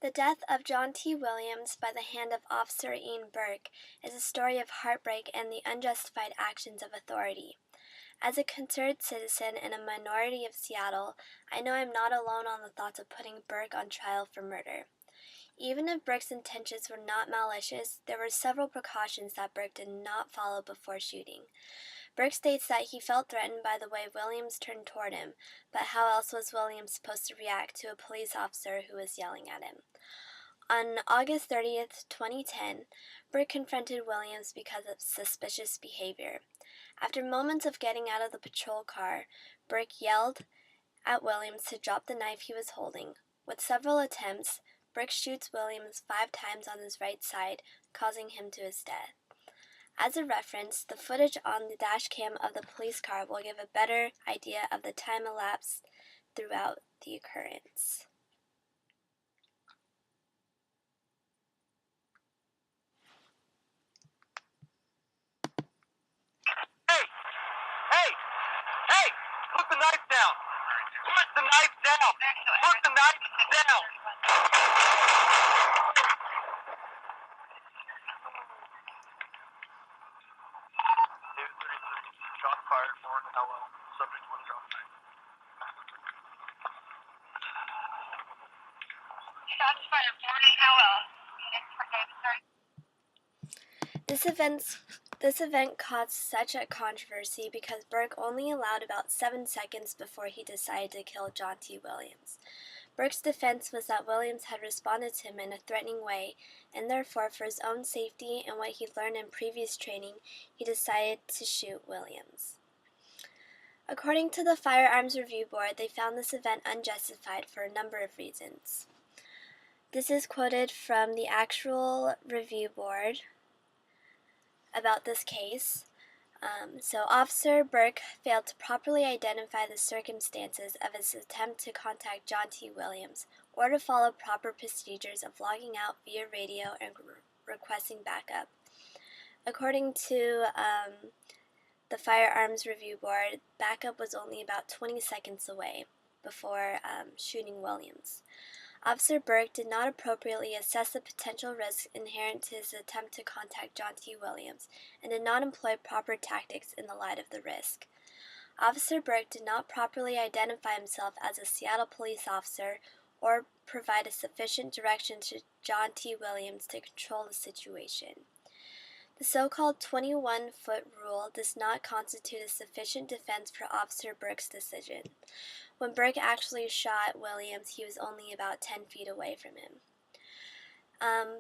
The death of John T. Williams by the hand of Officer Ian Burke is a story of heartbreak and the unjustified actions of authority. As a concerned citizen in a minority of Seattle, I know I'm not alone on the thoughts of putting Burke on trial for murder. Even if Burke's intentions were not malicious, there were several precautions that Burke did not follow before shooting. Burke states that he felt threatened by the way Williams turned toward him, but how else was Williams supposed to react to a police officer who was yelling at him? On August 30th, 2010, Burke confronted Williams because of suspicious behavior. After moments of getting out of the patrol car, Burke yelled at Williams to drop the knife he was holding. With several attempts, Burke shoots Williams 5 times on his right side, causing him to his death. As a reference, the footage on the dash cam of the police car will give a better idea of the time elapsed throughout the occurrence. Hey! Put the knife down! Put the knife down! Put the knife down! David 33, shot fired, Warren Hello. Subject one drop knife. Shots fired, Warren Hello. This event caused such a controversy because Burke only allowed about 7 seconds before he decided to kill John T. Williams. Burke's defense was that Williams had responded to him in a threatening way, and therefore, for his own safety and what he'd learned in previous training, he decided to shoot Williams. According to the Firearms Review Board, they found this event unjustified for a number of reasons. This is quoted from the actual review board about this case. So Officer Burke failed to properly identify the circumstances of his attempt to contact John T. Williams or to follow proper procedures of logging out via radio and requesting backup. According to the Firearms Review Board, backup was only about 20 seconds away before shooting Williams. Officer Burke did not appropriately assess the potential risks inherent to his attempt to contact John T. Williams and did not employ proper tactics in the light of the risk. Officer Burke did not properly identify himself as a Seattle police officer or provide a sufficient direction to John T. Williams to control the situation. The so-called 21-foot rule does not constitute a sufficient defense for Officer Burke's decision. When Burke actually shot Williams, he was only about 10 feet away from him.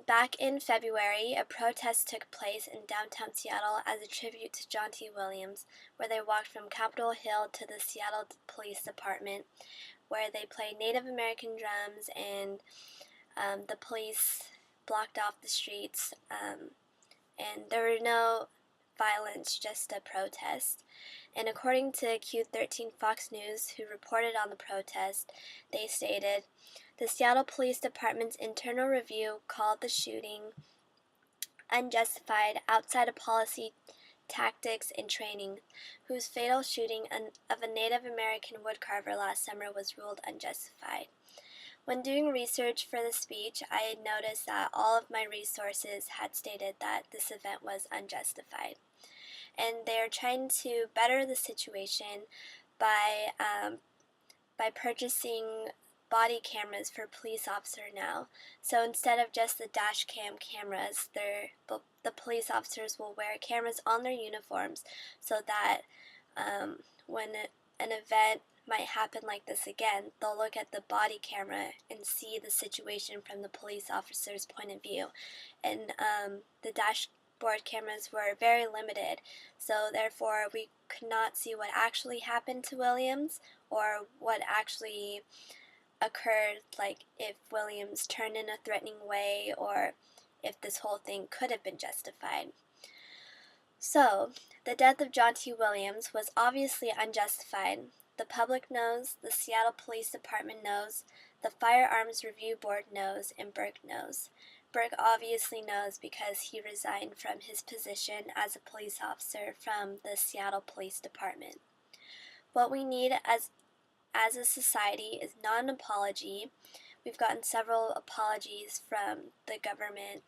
Back in February, a protest took place in downtown Seattle as a tribute to John T. Williams, where they walked from Capitol Hill to the Seattle Police Department, where they played Native American drums and the police blocked off the streets. And there were no violence, just a protest. And according to Q13 Fox News, who reported on the protest, they stated, "The Seattle Police Department's internal review called the shooting unjustified outside of policy, tactics, and training, whose fatal shooting of a Native American woodcarver last summer was ruled unjustified." When doing research for the speech, I had noticed that all of my resources had stated that this event was unjustified. And they're trying to better the situation by purchasing body cameras for police officers now. So instead of just the dash cam cameras, the police officers will wear cameras on their uniforms so that when an event might happen like this again, they'll look at the body camera and see the situation from the police officer's point of view. And the dashboard cameras were very limited, so therefore we could not see what actually happened to Williams or what actually occurred, like if Williams turned in a threatening way or if this whole thing could have been justified. So, the death of John T. Williams was obviously unjustified. The public knows, the Seattle Police Department knows, the Firearms Review Board knows, and Burke knows. Burke obviously knows because he resigned from his position as a police officer from the Seattle Police Department. What we need as a society is not an apology. We've gotten several apologies from the government,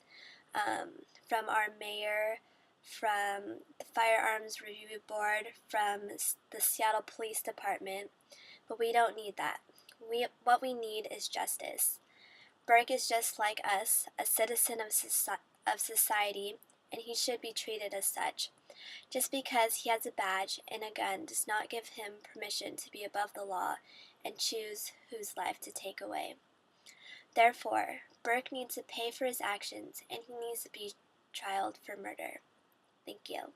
from our mayor, from the Firearms Review Board, from the Seattle Police Department, but we don't need that. What we need is justice. Burke is just like us, a citizen of society, and he should be treated as such. Just because he has a badge and a gun does not give him permission to be above the law and choose whose life to take away. Therefore, Burke needs to pay for his actions, and he needs to be trialed for murder. Thank you.